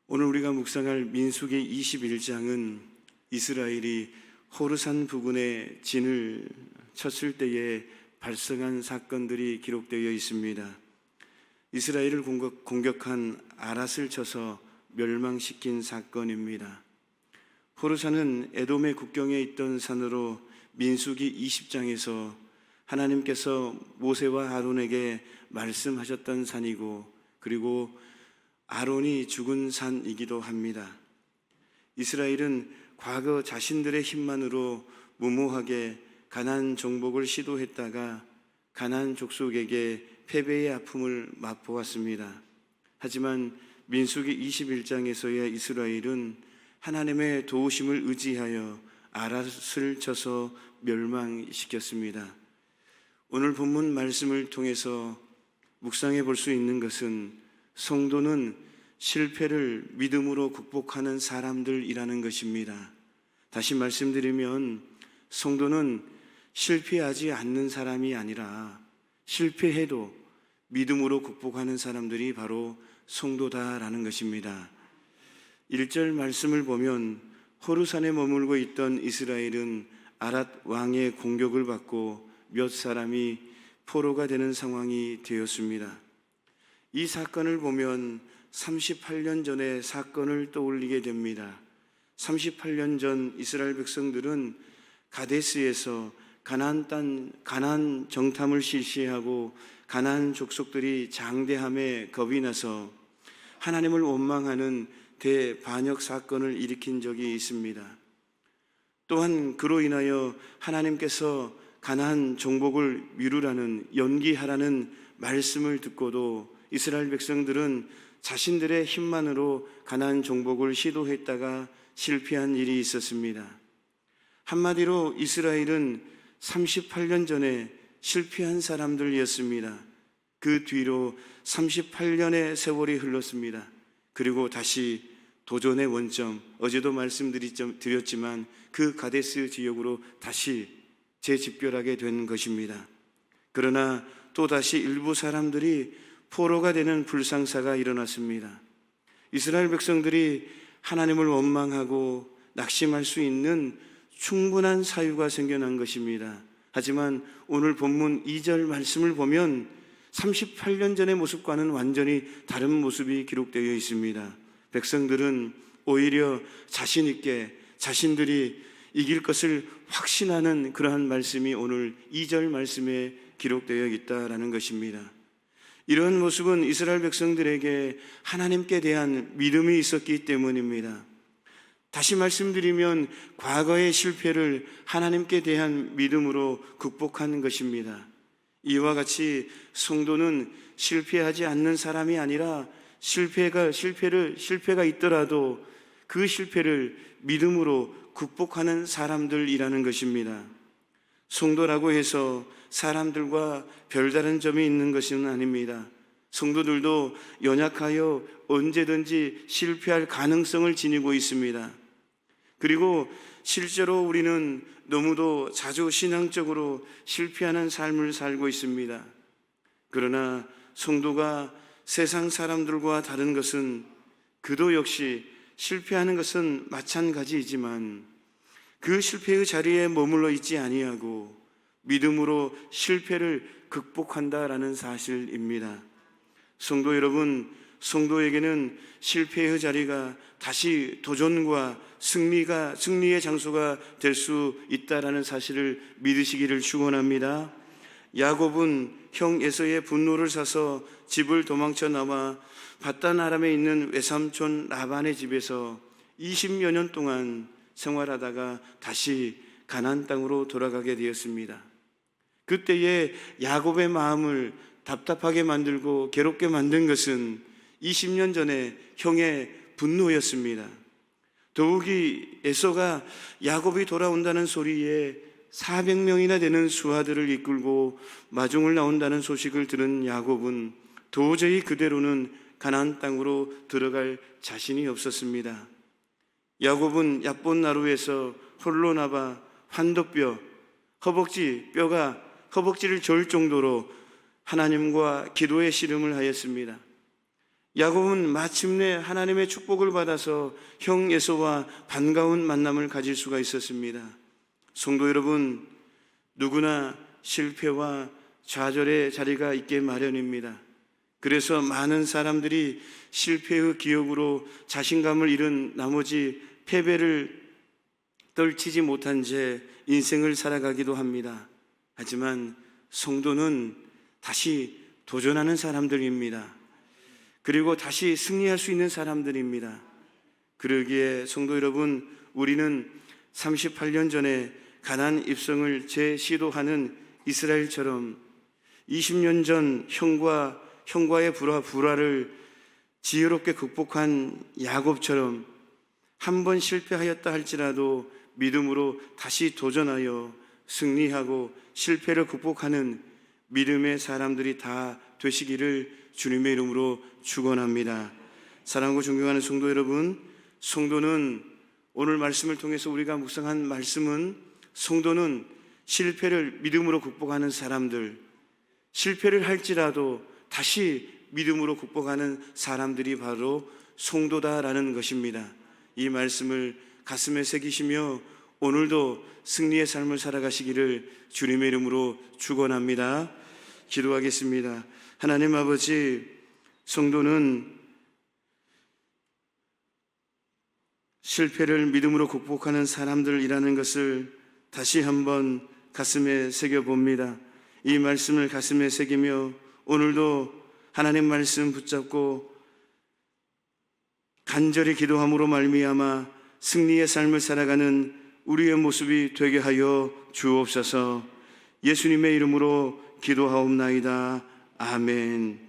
오늘 우리가 묵상할 민수기 21장은 이스라엘이 호르산 부근에 진을 쳤을 때에 발생한 사건들이 기록되어 있습니다. 이스라엘을 공격한 아랏을 쳐서 멸망시킨 사건입니다. 호르산은 에돔의 국경에 있던 산으로 민수기 20장에서 하나님께서 모세와 아론에게 말씀하셨던 산이고, 그리고 아론이 죽은 산이기도 합니다. 이스라엘은 과거 자신들의 힘만으로 무모하게 가나안 정복을 시도했다가 가나안 족속에게 패배의 아픔을 맛보았습니다. 하지만 민수기 21장에서의 이스라엘은 하나님의 도우심을 의지하여 아랏을 쳐서 멸망시켰습니다. 오늘 본문 말씀을 통해서 묵상해 볼 수 있는 것은 성도는 실패를 믿음으로 극복하는 사람들이라는 것입니다. 다시 말씀드리면 성도는 실패하지 않는 사람이 아니라 실패해도 믿음으로 극복하는 사람들이 바로 성도다라는 것입니다. 1절 말씀을 보면 호르산에 머물고 있던 이스라엘은 아랏 왕의 공격을 받고 몇 사람이 포로가 되는 상황이 되었습니다. 이 사건을 보면 38년 전의 사건을 떠올리게 됩니다. 38년 전 이스라엘 백성들은 가데스에서 가나안 정탐을 실시하고 가나안 족속들이 장대함에 겁이 나서 하나님을 원망하는 대반역 사건을 일으킨 적이 있습니다. 또한 그로 인하여 하나님께서 가나안 정복을 미루라는, 연기하라는 말씀을 듣고도 이스라엘 백성들은 자신들의 힘만으로 가나안 정복을 시도했다가 실패한 일이 있었습니다. 한마디로 이스라엘은 38년 전에 실패한 사람들이었습니다. 그 뒤로 38년의 세월이 흘렀습니다. 그리고 다시 도전의 원점, 어제도 말씀드렸지만 그 가데스 지역으로 다시 재집결하게 된 것입니다. 그러나 또다시 일부 사람들이 포로가 되는 불상사가 일어났습니다. 이스라엘 백성들이 하나님을 원망하고 낙심할 수 있는 충분한 사유가 생겨난 것입니다. 하지만 오늘 본문 2절 말씀을 보면 38년 전의 모습과는 완전히 다른 모습이 기록되어 있습니다. 백성들은 오히려 자신 있게 자신들이 이길 것을 확신하는 그러한 말씀이 오늘 2절 말씀에 기록되어 있다라는 것입니다. 이런 모습은 이스라엘 백성들에게 하나님께 대한 믿음이 있었기 때문입니다. 다시 말씀드리면 과거의 실패를 하나님께 대한 믿음으로 극복하는 것입니다. 이와 같이 성도는 실패하지 않는 사람이 아니라 실패가 있더라도 그 실패를 믿음으로 극복하는 사람들이라는 것입니다. 성도라고 해서 사람들과 별다른 점이 있는 것은 아닙니다. 성도들도 연약하여 언제든지 실패할 가능성을 지니고 있습니다. 그리고 실제로 우리는 너무도 자주 신앙적으로 실패하는 삶을 살고 있습니다. 그러나 성도가 세상 사람들과 다른 것은 그도 역시 실패하는 것은 마찬가지이지만 그 실패의 자리에 머물러 있지 아니하고 믿음으로 실패를 극복한다라는 사실입니다. 성도 여러분, 성도에게는 실패의 자리가 다시 도전과 승리의 장소가 될 수 있다라는 사실을 믿으시기를 축원합니다. 야곱은 형 에서의 분노를 사서 집을 도망쳐 나와 밧단 아람에 있는 외삼촌 라반의 집에서 20여 년 동안 생활하다가 다시 가나안 땅으로 돌아가게 되었습니다. 그때의 야곱의 마음을 답답하게 만들고 괴롭게 만든 것은 20년 전에 형의 분노였습니다. 더욱이 에서가 야곱이 돌아온다는 소리에 400명이나 되는 수하들을 이끌고 마중을 나온다는 소식을 들은 야곱은 도저히 그대로는 가나안 땅으로 들어갈 자신이 없었습니다. 야곱은 얕본 나루에서 홀로 나와 환도뼈, 허벅지를 졸 정도로 하나님과 기도의 씨름을 하였습니다. 야곱은 마침내 하나님의 축복을 받아서 형 에서와 반가운 만남을 가질 수가 있었습니다. 성도 여러분, 누구나 실패와 좌절의 자리가 있게 마련입니다. 그래서 많은 사람들이 실패의 기억으로 자신감을 잃은 나머지 패배를 떨치지 못한 채 인생을 살아가기도 합니다. 하지만 성도는 다시 도전하는 사람들입니다. 그리고 다시 승리할 수 있는 사람들입니다. 그러기에 성도 여러분, 우리는 38년 전에 가나안 입성을 재시도하는 이스라엘처럼 20년 전 형과의 불화를 지혜롭게 극복한 야곱처럼 한 번 실패하였다 할지라도 믿음으로 다시 도전하여 승리하고 실패를 극복하는 믿음의 사람들이 다 되시기를 주님의 이름으로 축원합니다. 사랑하고 존경하는 성도 여러분, 성도는 오늘 말씀을 통해서 우리가 묵상한 말씀은 성도는 실패를 믿음으로 극복하는 사람들, 실패를 할지라도 다시 믿음으로 극복하는 사람들이 바로 성도다라는 것입니다. 이 말씀을 가슴에 새기시며 오늘도 승리의 삶을 살아가시기를 주님의 이름으로 축원합니다. 기도하겠습니다. 하나님 아버지, 성도는 실패를 믿음으로 극복하는 사람들이라는 것을 다시 한번 가슴에 새겨봅니다. 이 말씀을 가슴에 새기며 오늘도 하나님 말씀 붙잡고 간절히 기도함으로 말미암아 승리의 삶을 살아가는 우리의 모습이 되게 하여 주옵소서. 예수님의 이름으로 기도하옵나이다. 아멘.